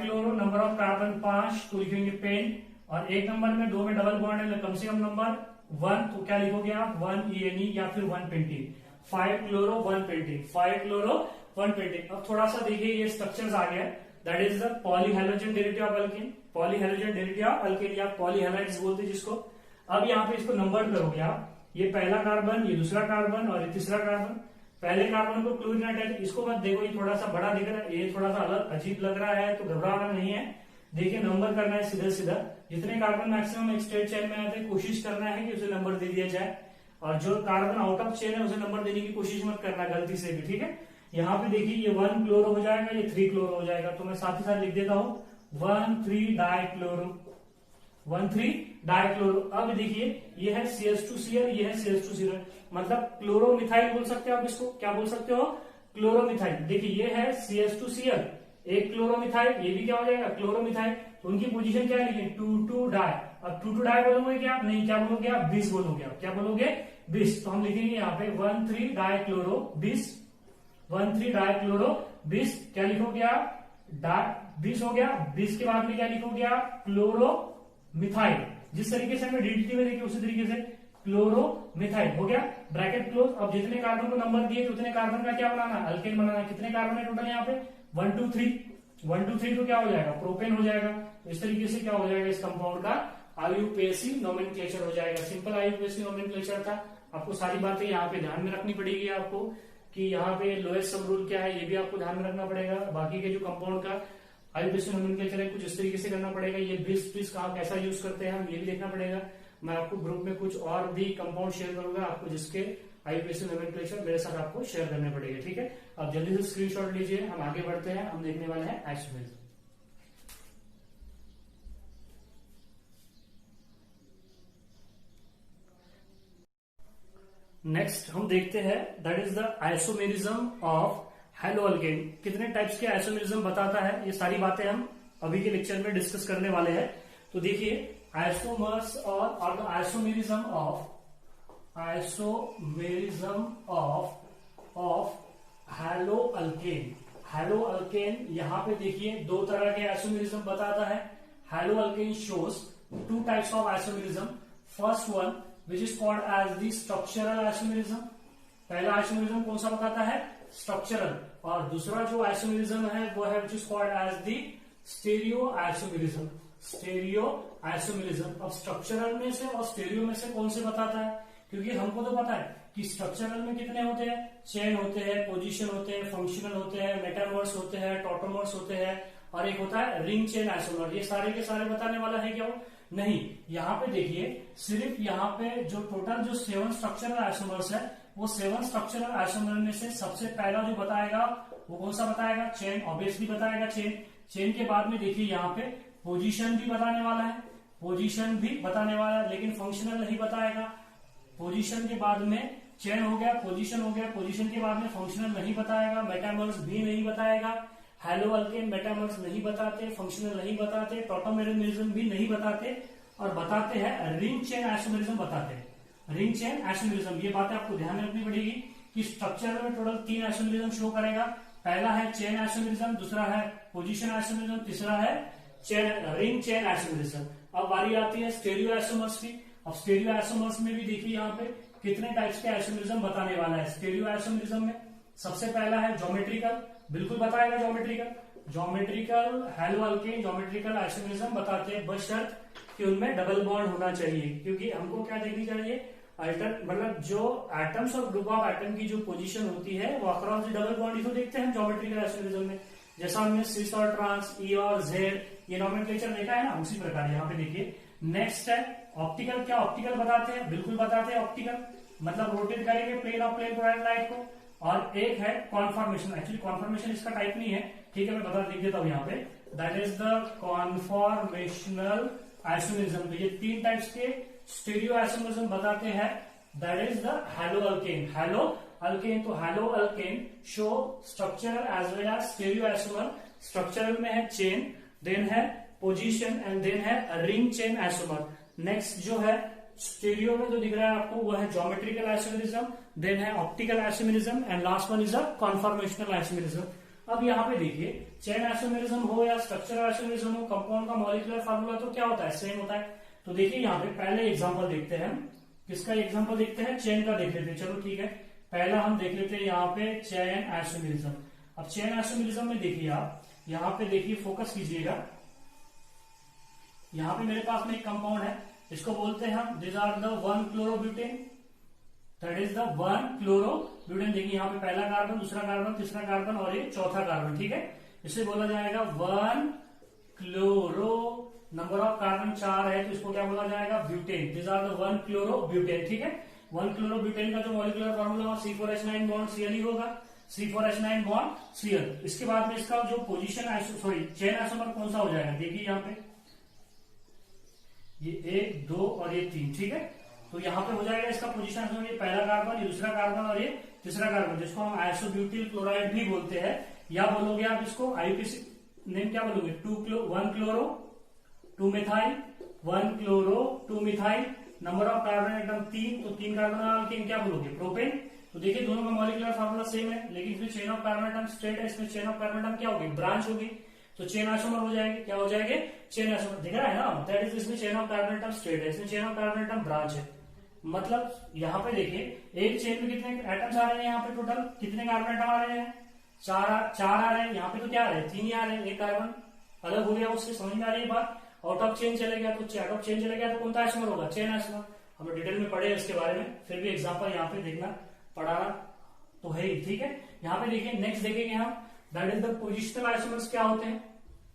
chloro number of carbon 5 तो लिखेंगे पेन। और 1 नंबर में 2 में डबल बॉन्ड है, कम से कम नंबर 1 तो क्या लिखोगे आप 1 ENE या फिर 1 pentene. 5 chloro 1 pentene, 5 chloro 1 pentene. अब थोड़ा सा देखिए ये स्ट्रक्चर्स आ गया, that is the polyhalogen derivative of alkane. Polyhalogen derivative of alkane या पॉलीहैलाइड्स बोलते हैं जिसको। अब यहाँ पे इसको नंबर करोगे आप, ये पहला कार्बन, ये दूसरा कार्बन और ये तीसरा कार्बन। पहले कार्बन को क्लोरीन अटैच, इसको मत देखो, ये थोड़ा सा बड़ा दिख रहा है, ये थोड़ा सा अलग अजीब लग रहा है तो घबराना नहीं है। देखिए नंबर करना है सीधा सीधा, जितने कार्बन मैक्सिमम एक स्ट्रेट चेन में आते हैं कोशिश करना है कि उसे नंबर दे दिया जाए, और जो कार्बन आउट ऑफ चेन है उसे नंबर देने की कोशिश मत करना गलती से भी, ठीक है। यहाँ पे देखिए ये 1 क्लोरो हो जाएगा, ये 3 क्लोरो हो जाएगा, तो मैं साथ ही साथ लिख देता हूँ 1 3 डाइक्लोरो, 1 3 डाइक्लोरो। अब देखिए ये है CH2Cl, ये है CH2Cl, मतलब क्लोरोमिथाइल बोल सकते हो आप इसको, क्या बोल सकते हो, क्लोरोमिथाइल। देखिए ये है CH2Cl, एक क्लोरोमिथाइल, ये भी क्या हो जाएगा क्लोरोमिथाइल। तो उनकी पोजीशन क्या है, 2 डाई। अब 2 डाई बोलोगे क्या आप, नहीं, क्या बोलोगे आप, 20 बोलोगे आप, क्या बोलोगे 20। तो हम लिखेंगे यहाँ पे 1 3 डाइक्लोरो 20, 1 3 डाइक्लोरो 20। क्या लिखोगे आप, 20 हो गया। 20 के बाद में क्या लिखोगे आप, क्लोरोमिथाइल। जिस तरीके से हमने DDT में देखिए उसी तरीके से क्लोरोमिथाइल हो गया, ब्रैकेट क्लोज। अब जितने कार्बन को नंबर दिए तो उतने कार्बन का क्या बनाना है, अल्केन बनाना है। कितने कार्बन है टोटल यहाँ पे, 1 2 3, 1 2 3 तो क्या हो जाएगा, प्रोपेन हो जाएगा। तो इस तरीके से क्या हो जाएगा, इस कंपाउंड का आईयूपीएसी नोमेनक्लेचर हो जाएगा। सिंपल आईयूपीएसी नोमेनक्लेचर था। आपको सारी बातें यहाँ पे ध्यान में रखनी पड़ेगी आपको, कि यहाँ पे लोएस्ट सब रूल क्या है ये भी आपको ध्यान में रखना पड़ेगा। बाकी के जो कंपाउंड का आईयूपीएसी नोमेनक्लेचर है कुछ इस तरीके से करना पड़ेगा। ये बेस कहाँ कैसा यूज करते हैं हम ये भी देखना पड़ेगा। मैं आपको ग्रुप में कुछ और भी कंपाउंड शेयर करूंगा, आपको जिसके आईयूपीएसी नोमेनक्लेचर मेरे साथ आपको शेयर करने पड़ेगा, ठीक है। अब जल्दी से स्क्रीनशॉट लीजिए, हम आगे बढ़ते हैं। हम देखने वाले हैं आइसोमेर। नेक्स्ट हम देखते हैं that is the isomerism of hello alkane. कितने टाइप्स के आइसोमेरिज्म बताता है, ये सारी बातें हम अभी के लेक्चर में डिस्कस करने वाले हैं। तो देखिए आइसोमर्स और the isomerism of isomerism of halo alkane. Halo alkane यहां पे देखिए दो तरह के आइसोमेरिज्म बताता है। Halo alkane shows two types of isomerism. First one which is called as the structural isomerism. पहला आइसोमेरिज्म कौन सा बताता है? स्ट्रक्चरल। और दूसरा जो आइसोमेरिज्म है वो है which is called as the stereo isomerism. Stereo isomerism. अब स्ट्रक्चरल में से और स्टेरियो में से कौन से बताता है? क्योंकि हमको तो पता है कि स्ट्रक्चरल में कितने होते हैं, चेन होते हैं, पोजीशन होते हैं, फंक्शनल होते हैं, मेटामर्स होते हैं, टॉटोमर्स होते हैं, और एक होता है रिंग चेन आइसोमर। ये सारे के सारे बताने वाला है क्या वो? नहीं। यहाँ पे देखिए सिर्फ यहाँ पे जो टोटल जो 7 स्ट्रक्चरल आइसोमर्स है वो 7 स्ट्रक्चरल आइसोमर में से सबसे पहला जो बताएगा वो कौन सा बताएगा? चेन। ऑब्वियसली बताएगा चेन। चेन के बाद में देखिए यहाँ पे पोजीशन भी बताने वाला है, पोजीशन भी बताने वाला है, लेकिन फंक्शनल नहीं बताएगा। पोजीशन के बाद में चेन हो गया, पोजीशन हो गया, पोजीशन के बाद में फंक्शनल नहीं बताएगा, मेटामर्स भी नहीं बताएगा। हैलो अल्केन मेटामर्स नहीं बताते, फंक्शनल नहीं बताते, टॉटोमेरिज्म भी नहीं बताते, और बताते हैं रिंग चेन आइसोमेरिज्म बताते हैं। रिंग चेन आइसोमेरिज्म, ये बातें आपको ध्यान में रखनी पड़ेगी कि स्ट्रक्चर में टोटल 3 आइसोमेरिज्म शो करेगा। पहला है चेन आइसोमेरिज्म, दूसरा है पोजीशन आइसोमेरिज्म, तीसरा है रिंग चेन आइसोमेरिज्म। अब बारी आती है स्टेरियो आइसोमर्स की। अब स्टेरियो आइसोमर्स में भी देखिए यहाँ पे कितने टाइप्स के आइसोमेरिज्म बताने वाला है। स्टेरियो आइसोमेरिज्म में सबसे पहला है ज्योमेट्रिकल, बिल्कुल बताएगा geometrical hello alkane geometrical isomerism बताते हैं, बशर्त कि उनमें डबल बॉन्ड होना चाहिए। क्योंकि हमको क्या देखनी चाहिए? मतलब जो एटम्स और ग्रुप ऑफ एटम की जो पोजीशन होती है वो अक्रॉस द डबल बॉन्ड ही तो देखते हैं ज्योमेट्रिकल आइसोमेरिज्म में। जैसा हमने सिस और ट्रांस, ई और जेड ये नॉमेनक्लेचर देखा है ना, उसी प्रकार यहाँ पे देखिए। नेक्स्ट है ऑप्टिकल। क्या ऑप्टिकल बताते हैं? बिल्कुल बताते हैं ऑप्टिकल, मतलब रोटेट करेंगे plane of plane provide light को। और एक है कॉन्फॉर्मेशन। एक्चुअली कॉन्फॉर्मेशन इसका टाइप नहीं है, ठीक है, मैं बता लिख देता हूं यहाँ पे। That is the conformational isomerism. तो ये 3 टाइप्स के स्टेरियो आइसोमेरिज्म बताते हैं। That is the halo alkane. Halo alkane, तो halo alkane show structural as well as stereo isomer. Structural में है चेन, देन है पोजीशन, एंड देन है रिंग चेन आइसोमर। नेक्स्ट जो है स्टेरियो में जो दिख रहा है आपको वो है ज्योमेट्रिकल आइसोमेरिज्म, देन है optical isomerism, and last one is a conformational isomerism. अब यहाँ पे देखिए चेन आइसोमेरिज्म हो या स्ट्रक्चरल आइसोमेरिज्म हो, कंपाउंड का मॉलिक्यूलर फार्मूला तो क्या होता है? सेम होता है। तो देखिए यहाँ पे पहले एग्जांपल देखते हैं हम। किसका एग्जांपल देखते हैं? चेन का देख लेते हैं। चलो ठीक है, पहला हम देख लेते हैं यहाँ पे चेन आइसोमेरिज्म। अब चेन आइसोमेरिज्म में देखिए आप, यहाँ पे देखिए फोकस कीजिएगा। यहाँ पे मेरे पास में एक कंपाउंड है, इसको बोलते हैं हम this are the one chlorobutane. That is the one chlorobutane. देखिए यहाँ पे पहला कार्बन, दूसरा कार्बन, तीसरा कार्बन और ये चौथा कार्बन, ठीक है। इसे बोला जाएगा 1-क्लोरो। नंबर ऑफ कार्बन 4 है तो इसको क्या बोला जाएगा? ब्यूटेन। दिस आर द 1-क्लोरोब्यूटेन, ठीक है। 1-क्लोरोब्यूटेन का जो molecular formula C4H9 bond Cl ही होगा, C4H9 बॉन्ड Cl। इसके बाद में इसका जो पोजीशन चेन आइसोमर कौन सा हो जाएगा? देखिए यहाँ पे ये 1, 2 और ये 3, ठीक है। तो यहाँ पे हो जाएगा इसका पोजीशन, ये पहला कार्बन, ये दूसरा कार्बन और ये तीसरा कार्बन, जिसको हम आइसोब्यूटिल क्लोराइड भी बोलते हैं। या बोलोगे आप इसको आईयूपीएसी नेम क्या बोलोगे? 1-क्लोरो 2-मिथाइल, 1-क्लोरो 2-मिथाइल। नंबर ऑफ कार्बन एकदम 3, तो 3 कार्बन के क्या बोलोगे? प्रोपेन। तो देखिए दोनों का मॉलिक्यूलर फार्मूला सेम है, लेकिन इसमें chain of carbon atom straight है, इसमें चेन ऑफ कार्बन एटम क्या होगी? ब्रांच होगी। तो चेन आइसोमर हो जाएंगे। क्या हो जाएंगे? Chain isomer. दिख रहा है ना? दैट इज इसमें chain of carbon atom straight है, इसमें chain of carbon atom branch है। मतलब यहाँ पे देखिए एक चेन में कितने एटम्स आ रहे हैं? यहाँ पे टोटल कितने कार्बन एटम आ रहे हैं? 4 आ रहे हैं। यहाँ पे तो क्या आ रहे हैं? 3 ही आ रहे हैं। एक कार्बन अलग हो गया उससे, समझ में आ रही है बात। आउट ऑफ चेन चले गया तो आउट ऑफ चेन चले गया तो कौन सा आइसोमर होगा? Chain isomer. हम डिटेल में पढ़े इसके बारे में, फिर भी एग्जाम्पल यहाँ पे देखना, पढ़ाना तो है ही, ठीक है। यहाँ पे देखिए नेक्स्ट देखेंगे हम, that is the positional isomers. क्या होते हैं?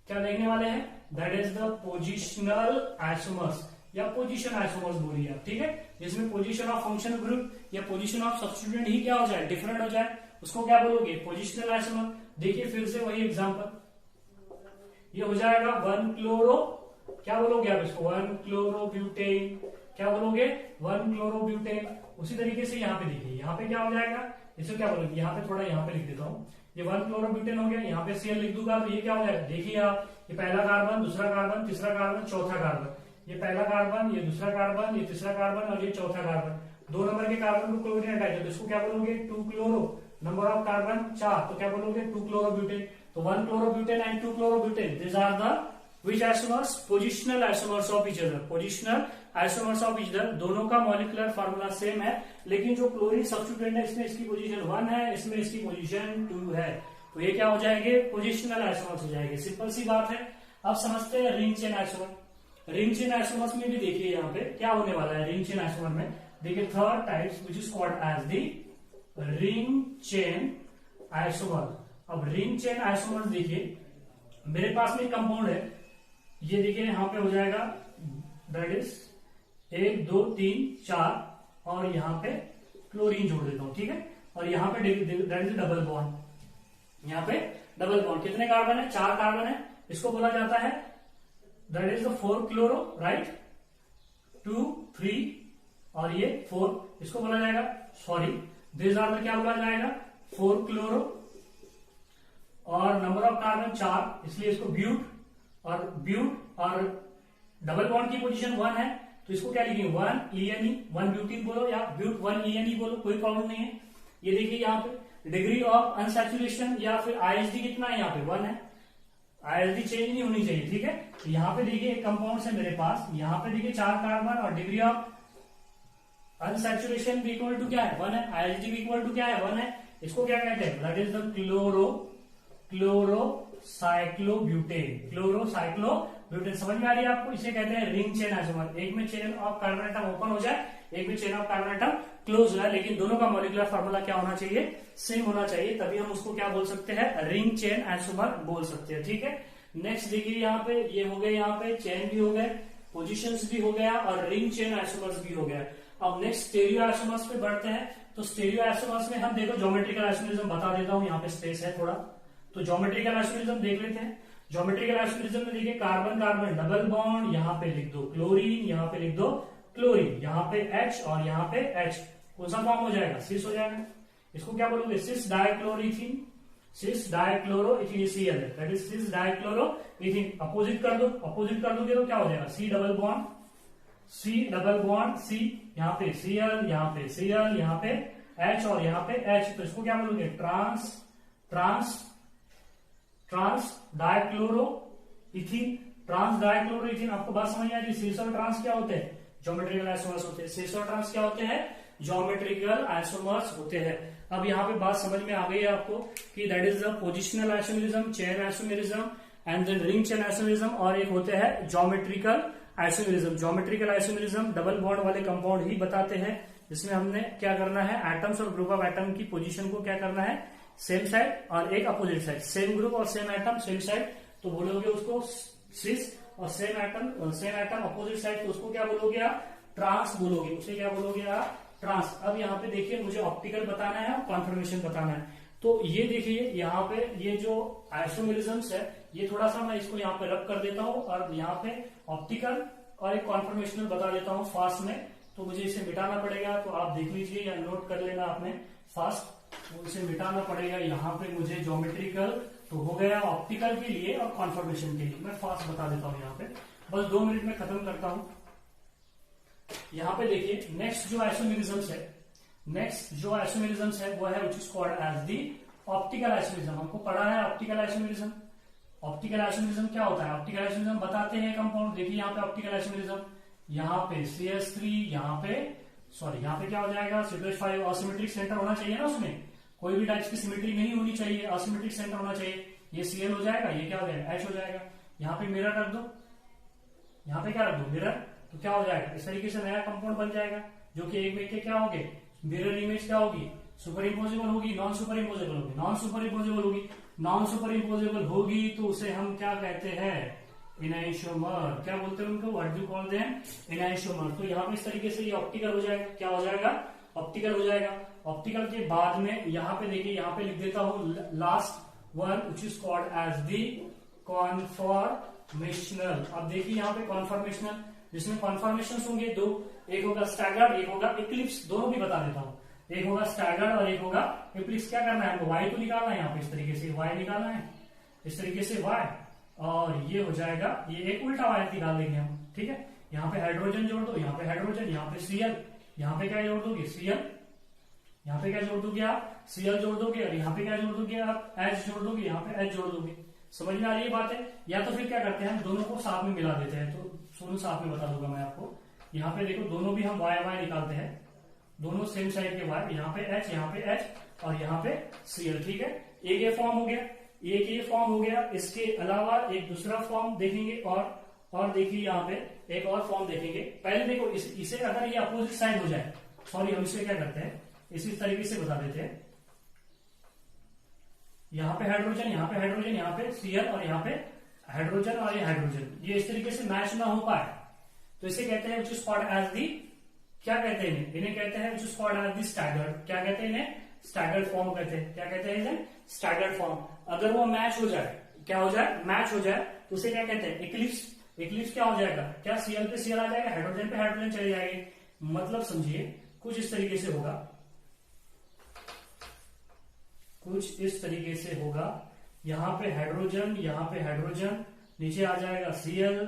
क्या देखने वाले हैं? That is the positional isomers या पोजीशन आइसोमर्स बोलिए आप, ठीक है। जिसमें पोजीशन ऑफ फंक्शन ग्रुप या पोजीशन ऑफ सब्स्टिट्यूएंट ही क्या हो जाए? डिफरेंट हो जाए, उसको क्या बोलोगे? Positional isomer. देखिए फिर से वही एग्जांपल, ये हो जाएगा 1-क्लोरो, क्या बोलोगे आप इसको? 1-क्लोरोब्यूटेन। क्या बोलोगे? 1-क्लोरोब्यूटेन। उसी तरीके से यहाँ पे देखिए, यहाँ पे क्या हो जाएगा? इसे क्या बोलोगे? यहाँ पे थोड़ा यहाँ पे लिख देता हूँ, ये 1-क्लोरोब्यूटेन हो गया। यहाँ पे Cl लिख दूंगा तो ये क्या हो जाएगा? देखिए आप, ये पहला कार्बन, दूसरा कार्बन, तीसरा कार्बन, चौथा कार्बन। ये पहला कार्बन, ये दूसरा कार्बन, ये तीसरा कार्बन और ये चौथा कार्बन। 2 नंबर के कार्बन को क्लोरीन अटैच है तो इसको क्या बोलोगे 2 क्लोरो, नंबर ऑफ कार्बन 4 तो क्या बोलोगे 2 क्लोरोब्यूटेन। तो 1 chlorobutane and 2 chlorobutane this are the which isomers positional isomers of each other, positional isomers of each other। दोनों का मॉलिक्यूलर फार्मूला सेम है, लेकिन जो क्लोरीन सब्स्टिट्यूएंट है इसमें इसकी पोजीशन 1 है, इसमें इसकी पोजीशन 2 है, तो ये क्या हो जाएंगे पोजिशनल आइसोमर्स हो जाएंगे। सिंपल सी बात है। अब समझते हैं ring chain isomer. Ring chain isomers में भी देखिए यहाँ पे क्या होने वाला है। रिंग चेन आइसोमर में देखिए third types which is called as the ring chain isomer. अब रिंग चेन आइसोमर देखिए मेरे पास में कंपाउंड है, ये देखिए यहाँ पे हो जाएगा दैट इज 1 2 3 4 और यहाँ पे क्लोरीन जोड़ देता हूं, ठीक है। और यहाँ पे दैट इज डबल बॉन्ड, यहाँ पे डबल बॉन्ड। कितने कार्बन है 4 कार्बन है, इसको बोला जाता है that is the 4 chloro, right 2 3 और ये 4, इसको बोला जाएगा सॉरी दिस आर क्या बोला जाएगा 4 क्लोरो और नंबर ऑफ कार्बन 4, इसलिए इसको ब्यूट और डबल बॉन्ड की पोजीशन 1 है तो इसको क्या लिखेंगे 1 ENE 1 ब्यूटीन बोलो या ब्यूट 1 ENE बोलो, कोई प्रॉब्लम नहीं है। ये देखिए यहाँ पे डिग्री ऑफ अनसैचुरेशन या फिर ISD कितना है, यहाँ पे 1 है, ISD चेंज नहीं होनी चाहिए, ठीक है। तो यहाँ पे देखिए एक कंपाउंड है मेरे पास, यहाँ पे देखिए 4 कार्बन और डिग्री ऑफ अनसैचुरेशन भी इक्वल टू क्या है 1 है, ISD भी इक्वल टू क्या है 1 है। इसको क्या कहते हैं दैट इज द क्लोरोसाइक्लोब्यूटेन, क्लोरोसाइक्लोब्यूटेन। समझ में आ रही है आपको, इसे कहते हैं रिंग चेन आइसोमर। एक में chain of carbon atom open हो जाए, एक में chain of carbon atom close हो जाए, लेकिन दोनों का मॉलिक्यूलर फार्मूला क्या होना चाहिए सेम होना चाहिए, तभी हम उसको क्या बोल सकते हैं रिंग चेन आइसोमर बोल सकते हैं, ठीक है। नेक्स्ट देखिए यहाँ पे ये हो गए, यहाँ पे चेन भी हो गए, पोजिशंस भी हो गया और रिंग चेन आइसोमर्स भी हो गया। अब नेक्स्ट स्टेरियो आइसोमर्स पे बढ़ते हैं। तो स्टेरियो आइसोमर्स में हम देखो ज्योमेट्रिकल आइसोमरिज्म बता देता हूं, यहाँ पे स्पेस है थोड़ा, तो ज्योमेट्रिकल आइसोमरिज्म देख लेते हैं। ज्योमेट्रिकल आइसोमरिज्म में देखिए कार्बन कार्बन डबल बॉन्ड, यहाँ पे लिख दो क्लोरीन, यहाँ पे लिख दो क्लोरीन, यहाँ पे H और यहाँ पे H, कौन सा फॉर्म हो जाएगा सिस हो जाएगा। इसको क्या बोलोगे सिस डाइक्लोरोइथीन, सिस डाइक्लोरोइथीन Cl है, दैट इज सिस डाइक्लोरोइथीन। अपोजिट कर दो, अपोजिट कर दोगे तो क्या हो जाएगा C डबल बॉन्ड C, यहाँ पे Cl, यहाँ पे Cl, यहाँ पे H और यहाँ पे H, तो इसको क्या बोलोगे ट्रांस डाइक्लोरोइथीन। आपको बात समझ आ रही है। सिस और ट्रांस क्या होते हैं ज्योमेट्रिकल आइसोमर्स होते हैं, सिस और ट्रांस क्या होते हैं ज्योमेट्रिकल आइसोमर्स होते हैं। अब यहाँ पे बात समझ में आ गई है आपको कि that is the positional isomerism, chain isomerism and then ring chain isomerism, और एक होते हैं geometrical isomerism. Geometrical isomerism double bond वाले कंपाउंड ही बताते हैं, जिसमें हमने क्या करना है एटम्स और ग्रुप ऑफ एटम की पोजीशन को क्या करना है सेम साइड और एक अपोजिट साइड, सेम ग्रुप और सेम एटम सेम साइड, तो बोलोगे उसको सिस, और सेम एटम अपोजिट साइड तो उसको क्या बोलोगे आप ट्रांस बोलोगे, उसे क्या बोलोगे आप ट्रांस। अब यहाँ पे देखिए मुझे ऑप्टिकल बताना है और कॉन्फर्मेशन बताना है। तो ये देखिए यहाँ पे ये जो आइसोमरिज्म्स है ये थोड़ा सा मैं इसको यहाँ पे रब कर देता हूँ और यहाँ पे ऑप्टिकल और एक कॉन्फर्मेशनल बता देता हूँ फास्ट में, तो मुझे इसे मिटाना पड़ेगा, तो आप देख लीजिए या नोट कर लेना आपने फास्ट, तो इसे मिटाना पड़ेगा। यहाँ पे मुझे ज्योमेट्रिकल तो हो गया, ऑप्टिकल के लिए और कॉन्फर्मेशन के लिए मैं फास्ट बता देता हूँ। यहाँ पे बस 2 मिनट में खत्म करता हूँ। यहाँ पे देखिए नेक्स्ट जो आइसोमरिज्म्स है वो है which is called as the optical isomerism. हमको पढ़ा है ऑप्टिकल आइसोमरिज्म। ऑप्टिकल आइसोमरिज्म क्या होता है, ऑप्टिकल आइसोमरिज्म बताते हैं कंपाउंड। देखिए यहाँ पे ऑप्टिकल आइसोमरिज्म, यहाँ पे CH3, यहाँ पे क्या हो जाएगा CH5, असिमेट्रिक सेंटर होना चाहिए ना, उसमें कोई भी टाइप की सिमेट्री नहीं होनी चाहिए, असिमेट्रिक सेंटर होना चाहिए। ये Cl हो जाएगा, ये क्या हो जाएगा H हो जाएगा। यहाँ पे मिरर रख दो, यहाँ पे क्या रख दो मिरर, तो क्या हो जाएगा इस तरीके से नया कंपाउंड बन जाएगा, जो कि एक में के क्या होंगे मिरर इमेज क्या होगी सुपर इम्पोजेबल होगी, नॉन सुपर इम्पोजेबल होगी, नॉन सुपर इम्पोजेबल होगी, नॉन सुपर इम्पोजेबल होगी तो उसे हम क्या कहते हैं एनाइसोमर। क्या बोलते हैं उनको, व्हाट डू कॉल देम एनाइसोमर। तो यहाँ पे इस तरीके से ये ऑप्टिकल हो जाएगा, क्या हो जाएगा ऑप्टिकल हो जाएगा। ऑप्टिकल के बाद में यहाँ पे देखिए, यहाँ पे लिख देता हूँ last one which is called as the conformational. अब देखिए यहाँ पे कॉन्फॉर्मेशनल, जिसमें कॉन्फॉर्मेशन होंगे 2, एक होगा स्टैगर्ड, एक होगा इक्लिप्स, दोनों भी बता देता हूँ। एक होगा स्टैगर्ड और एक होगा इक्लिप्स। क्या करना है हमको y तो निकालना है, यहाँ पे इस तरीके से y निकालना है, इस तरीके से y, और ये हो जाएगा, ये एक उल्टा y निकाल देंगे हम, ठीक है। यहाँ पे हाइड्रोजन जोड़ दो, यहाँ पे हाइड्रोजन, यहाँ पे Cl, यहाँ पे क्या जोड़ दोगे, Cl, यहाँ पे क्या जोड़ दोगे आप, Cl जोड़ दोगे, और यहाँ पे क्या जोड़ दोगे आप, H जोड़ दोगे, यहाँ पे H जोड़ दोगे। समझ में आ रही है बात है। या तो फिर क्या करते हैं, दोनों को साथ में मिला देते हैं। तो दोनों साथ में बता दूंगा मैं आपको। यहाँ पे देखो दोनों भी हम वाई वाई निकालते हैं, दोनों सेम साइड के वाई, यहाँ पे H, यहाँ पे H और यहाँ पे Cl। ठीक है, एक ये फॉर्म हो गया, एक ये फॉर्म हो गया। इसके अलावा एक दूसरा फॉर्म देखेंगे और देखिए यहाँ पे एक और फॉर्म देखेंगे। पहले देखो इसे अगर ये अपोजिट साइड हो जाए, सॉरी हम इसे क्या करते हैं, इसी तरीके से बता देते हैं। यहाँ पे हाइड्रोजन, यहाँ पे हाइड्रोजन, यहाँ पे Cl और यहाँ पे हाइड्रोजन और ये हाइड्रोजन, ये इस तरीके से मैच ना हो पाए तो इसे कहते हैं which is called as the, क्या कहते हैं इन्हें कहते हैं which is called as the staggered, क्या कहते हैं इन्हें, स्टैगर्ड फॉर्म कहते हैं। क्या कहते हैं इसे, स्टैगर्ड फॉर्म। अगर वो मैच हो जाए, क्या हो जाए, मैच हो जाए, तो उसे क्या कहते हैं, इक्लिप्स। इक्लिप्स क्या हो जाएगा, क्या Cl पे Cl आ जाएगा, हाइड्रोजन पे हाइड्रोजन चले जाएंगे। मतलब समझिए कुछ इस तरीके से होगा, कुछ इस तरीके से होगा। यहाँ पे हाइड्रोजन, यहाँ पे हाइड्रोजन, नीचे आ जाएगा Cl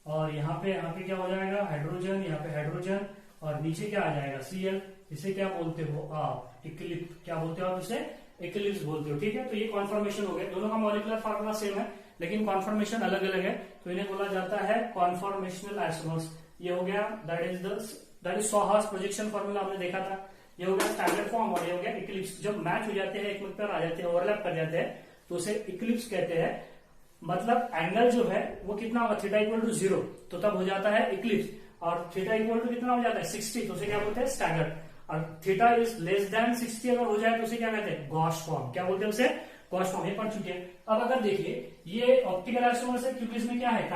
और यहाँ पे क्या हो जाएगा, हाइड्रोजन, यहाँ पे हाइड्रोजन और नीचे क्या आ जाएगा, Cl। इसे क्या बोलते हो आप, इक्लिप्स। क्या बोलते हो आप इसे, इक्लिप्स बोलते हो। ठीक है, तो ये कॉन्फॉर्मेशन हो गया। दोनों का मॉलिक्यूलर फार्मूला सेम है लेकिन कॉन्फॉर्मेशन अलग अलग है, तो इन्हें बोला जाता है कॉन्फॉर्मेशनल आइसोमर्स। ये हो गया दैट इज सॉहास प्रोजेक्शन फार्मूला, हमने देखा था। ये हो गया स्टैगर्ड फॉर्म और ये हो गया इक्लिप्स। जब मैच हो जाते हैं, एक मिनट पर आ जाते हैं, ओवरलैप कर जाते हैं, तो उसे इक्लिप्स कहते हैं। मतलब एंगल जो है वो कितना होगा, थीटा इक्वल टू 0, तो तब हो जाता है इक्लिप्स। और थीटा इक्वल टू कितना हो जाता है, 60, तो उसे क्या बोलते हैं, स्टैगर्ड। और थीटा इज लेस देन 60 अगर हो जाए तो उसे क्या कहते हैं, गॉस फॉर्म। क्या बोलते हैं उसे, गॉस फॉर्म। ये पढ़ चुके हैं। अब अगर देखिए ये ऑप्टिकल आइसोमर्स है क्योंकि इसमें क्या है,